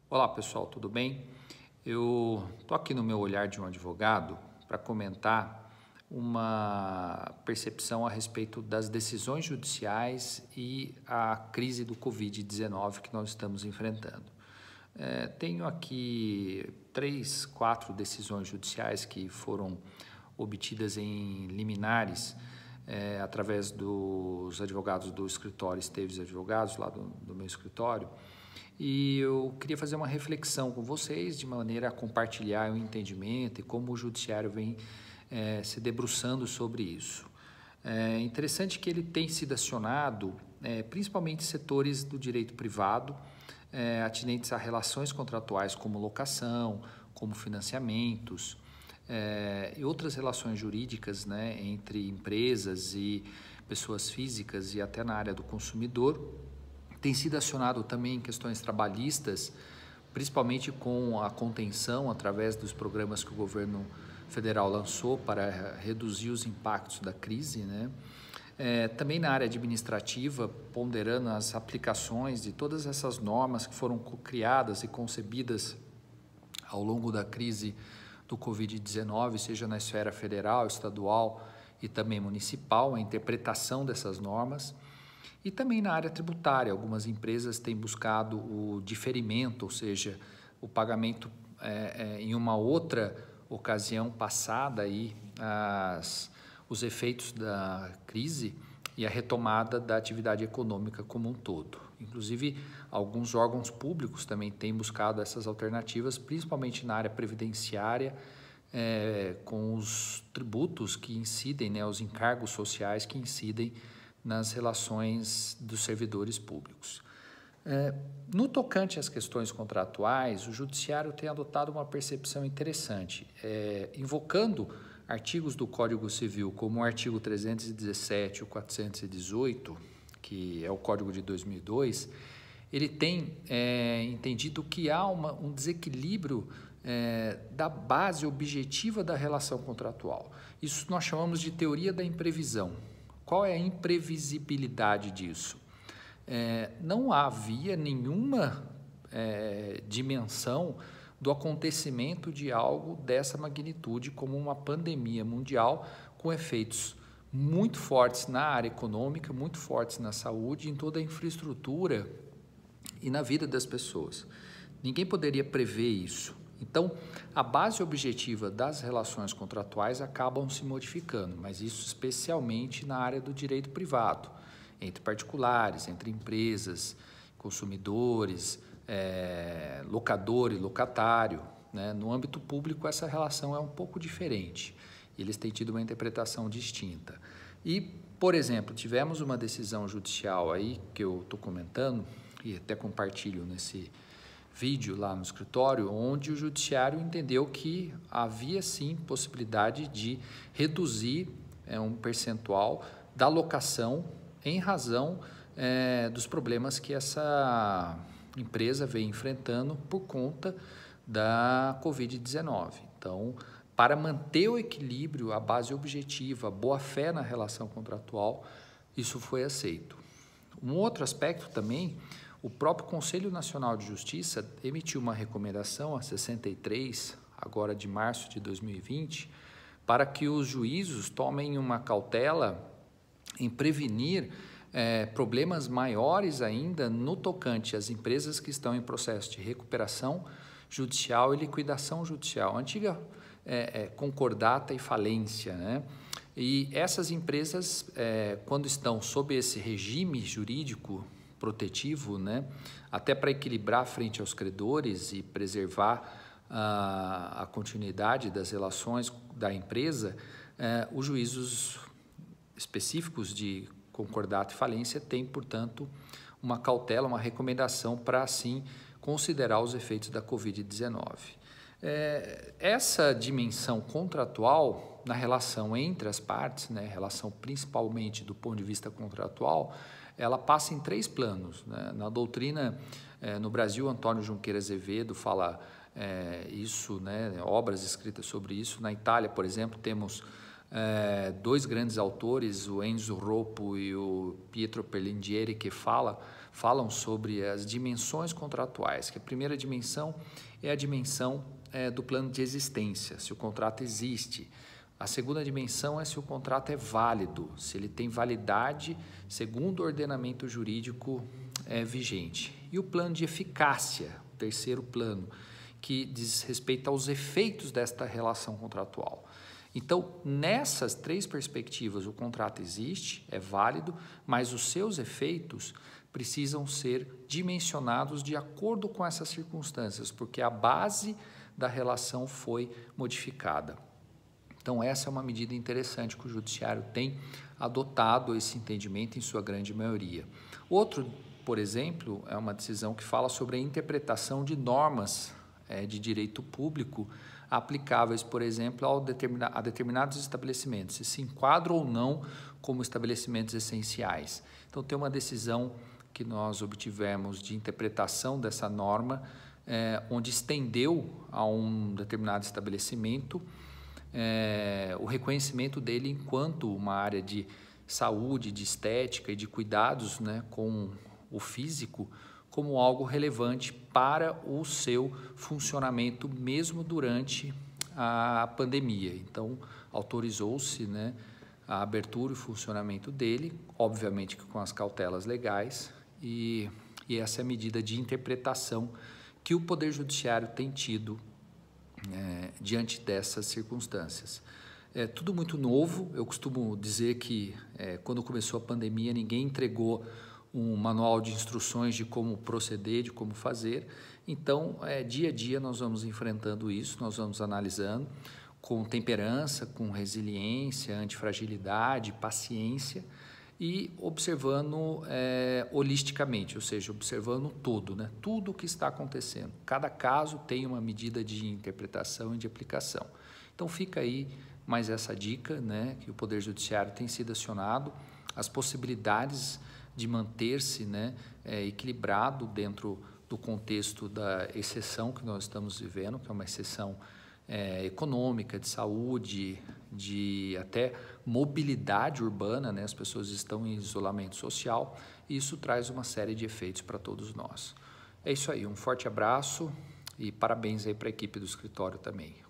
Olá pessoal, tudo bem? Eu estou aqui no meu olhar de um advogado para comentar uma percepção a respeito das decisões judiciais e a crise do Covid-19 que nós estamos enfrentando. Tenho aqui 4 decisões judiciais que foram obtidas em liminares através dos advogados do escritório Esteves Advogados, lá do meu escritório, e eu queria fazer uma reflexão com vocês de maneira a compartilhar o entendimento e como o judiciário vem se debruçando sobre isso. É interessante que ele tem sido acionado principalmente setores do direito privado, atinentes a relações contratuais como locação, como financiamentos, e outras relações jurídicas, né, entre empresas e pessoas físicas e até na área do consumidor. Tem sido acionado também em questões trabalhistas, principalmente com a contenção através dos programas que o governo federal lançou para reduzir os impactos da crise, né? Também na área administrativa, ponderando as aplicações de todas essas normas que foram criadas e concebidas ao longo da crise do Covid-19, seja na esfera federal, estadual e também municipal, a interpretação dessas normas. E também na área tributária, algumas empresas têm buscado o diferimento, ou seja, o pagamento em uma outra ocasião passada aí os efeitos da crise e a retomada da atividade econômica como um todo. Inclusive, alguns órgãos públicos também têm buscado essas alternativas, principalmente na área previdenciária, com os tributos que incidem, né, os encargos sociais que incidem nas relações dos servidores públicos. No tocante às questões contratuais, o judiciário tem adotado uma percepção interessante, invocando artigos do Código Civil, como o artigo 317 e o 418, que é o Código de 2002, ele tem entendido que há um desequilíbrio da base objetiva da relação contratual. Isso nós chamamos de teoria da imprevisão. Qual é a imprevisibilidade disso? Não havia nenhuma dimensão do acontecimento de algo dessa magnitude, como uma pandemia mundial, com efeitos muito fortes na área econômica, muito fortes na saúde, em toda a infraestrutura e na vida das pessoas. Ninguém poderia prever isso. Então, a base objetiva das relações contratuais acabam se modificando, mas isso especialmente na área do direito privado, entre particulares, entre empresas, consumidores, locador e locatário, né? No âmbito público, essa relação é um pouco diferente. Eles têm tido uma interpretação distinta. E, por exemplo, tivemos uma decisão judicial aí, que eu estou comentando, e até compartilho nesse vídeo lá no escritório, onde o judiciário entendeu que havia sim possibilidade de reduzir um percentual da locação em razão dos problemas que essa empresa vem enfrentando por conta da Covid-19. Então, para manter o equilíbrio, a base objetiva, a boa-fé na relação contratual, isso foi aceito. Um outro aspecto também, o próprio Conselho Nacional de Justiça emitiu uma recomendação, a 63, agora de março de 2020, para que os juízos tomem uma cautela em prevenir problemas maiores ainda no tocante às empresas que estão em processo de recuperação judicial e liquidação judicial, antiga concordata e falência, né? E essas empresas, quando estão sob esse regime jurídico protetivo, né, até para equilibrar frente aos credores e preservar a continuidade das relações da empresa, os juízos específicos de concordata e falência têm, portanto, uma cautela, uma recomendação para, assim, considerar os efeitos da Covid-19. Essa dimensão contratual na relação entre as partes, né, relação principalmente do ponto de vista contratual, ela passa em 3 planos, né? Na doutrina, no Brasil, Antônio Junqueira Azevedo fala isso, né, obras escritas sobre isso. Na Itália, por exemplo, temos 2 grandes autores, o Enzo Roppo e o Pietro Perlingieri, que falam sobre as dimensões contratuais, que a primeira dimensão é a dimensão do plano de existência, se o contrato existe. A segunda dimensão é se o contrato é válido, se ele tem validade segundo o ordenamento jurídico vigente. E o plano de eficácia, o terceiro plano, que diz respeito aos efeitos desta relação contratual. Então, nessas três perspectivas, o contrato existe, é válido, mas os seus efeitos precisam ser dimensionados de acordo com essas circunstâncias, porque a base da relação foi modificada. Então, essa é uma medida interessante que o Judiciário tem adotado esse entendimento em sua grande maioria. Outro, por exemplo, é uma decisão que fala sobre a interpretação de normas de direito público aplicáveis, por exemplo, a determinados estabelecimentos, se enquadram ou não como estabelecimentos essenciais. Então, tem uma decisão que nós obtivemos de interpretação dessa norma, onde estendeu a um determinado estabelecimento o reconhecimento dele enquanto uma área de saúde, de estética e de cuidados, com o físico, como algo relevante para o seu funcionamento mesmo durante a pandemia. Então, autorizou-se a abertura e funcionamento dele, obviamente com as cautelas legais, e essa é a medida de interpretação que o Poder Judiciário tem tido diante dessas circunstâncias. É tudo muito novo. Eu costumo dizer que quando começou a pandemia ninguém entregou um manual de instruções de como proceder, de como fazer. Então, dia a dia nós vamos enfrentando isso, nós vamos analisando com temperança, com resiliência, antifragilidade, paciência e observando holisticamente, ou seja, observando todo, tudo o que está acontecendo. Cada caso tem uma medida de interpretação e de aplicação. Então, fica aí mais essa dica, que o Poder Judiciário tem sido acionado, as possibilidades de manter-se equilibrado dentro do contexto da exceção que nós estamos vivendo, que é uma exceção econômica, de saúde, de até mobilidade urbana, as pessoas estão em isolamento social, e isso traz uma série de efeitos para todos nós. É isso aí, um forte abraço e parabéns aí para a equipe do escritório também.